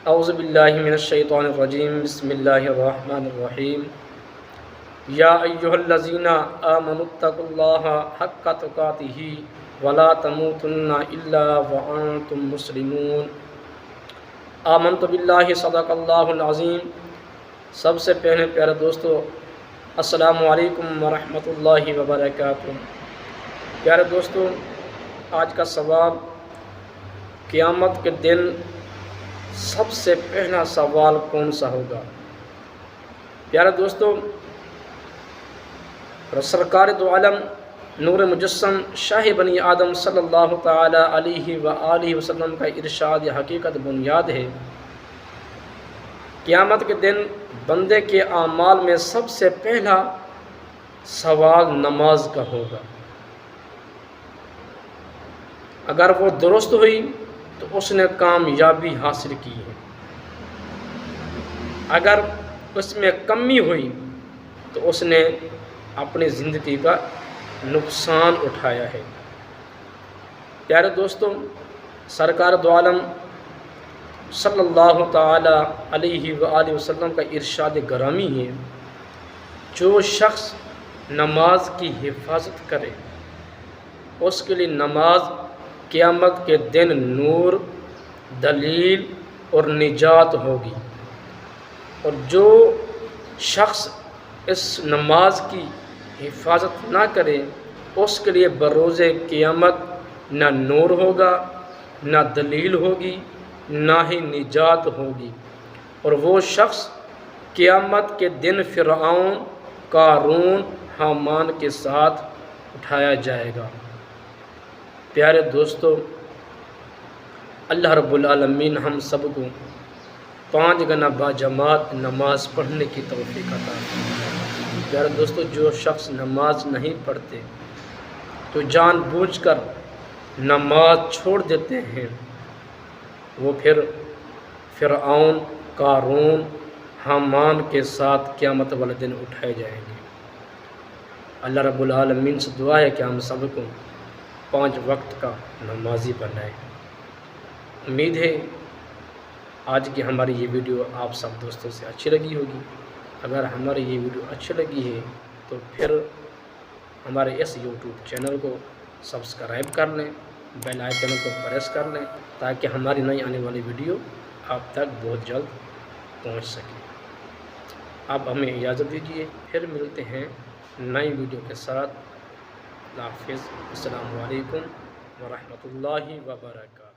اعوذ باللہ من الشیطان الرجیم بسم اللہ الرحمن الرحیم یا ایہا الذین آمنوا اتقوا اللہ حق تقاتہ ولا تموتن الا وانتم مسلمون۔ آمنت باللہ صدق اللہ العظیم۔ سب سے پہلے پیارے دوستو السلام علیکم ورحمۃ اللہ وبرکاتہ۔ پیارے دوستو، آج کا سوال، قیامت کے دن سب سے پہلا سوال کون سا ہوگا؟ پیارے دوستو، سرکار دو عالم نور مجسم شاہ بنی آدم صلی اللہ تعالی علیہ وآلہ وسلم کا ارشاد حقیقت بنیاد ہے۔ قیامت کے دن بندے کے اعمال میں سب سے پہلا سوال نماز کا ہوگا۔ اگر وہ درست ہوئی تو اس نے کامیابی حاصل کی ہے، اگر اس میں کمی ہوئی تو اس نے اپنی زندگی کا نقصان اٹھایا ہے۔ پیارے دوستوں، سرکار دو عالم صلی اللہ تعالی علیہ وآلہ وسلم کا ارشاد گرامی ہے، جو شخص نماز کی حفاظت کرے اس کے لیے نماز قیامت کے دن نور، دلیل اور نجات ہوگی، اور جو شخص اس نماز کی حفاظت نہ کرے اس کے لیے بروز قیامت نہ نور ہوگا، نہ دلیل ہوگی، نہ ہی نجات ہوگی، اور وہ شخص قیامت کے دن فرعون، قارون، حامان کے ساتھ اٹھایا جائے گا۔ پیارے دوستو، اللہ رب العالمین ہم سب کو 5 گنا باجماعت نماز پڑھنے کی توفیق عطا فرمائے۔ پیارے دوستو، جو شخص نماز نہیں پڑھتے تو جان بوجھ کر نماز چھوڑ دیتے ہیں، وہ پھر فرعون، قارون، حامان کے ساتھ قیامت والے دن اٹھائے جائیں گے۔ اللہ رب العالمین سے دعا ہے کہ ہم سب کو 5 وقت کا نمازی بنائے۔ امید ہے آج کی ہماری یہ ویڈیو آپ سب دوستوں سے اچھی لگی ہوگی۔ اگر ہماری یہ ویڈیو اچھی لگی ہے تو پھر ہمارے اس یوٹیوب چینل کو سبسکرائب کر لیں، بیل آئیکن کو پریس کر لیں، تاکہ ہماری نئی آنے والی ویڈیو آپ تک بہت جلد پہنچ سکے۔ اب ہمیں اجازت دیجیے، پھر ملتے ہیں نئی ویڈیو کے ساتھ۔ اللہ حافظ۔ السلام علیکم ورحمۃ اللہ وبرکاتہ۔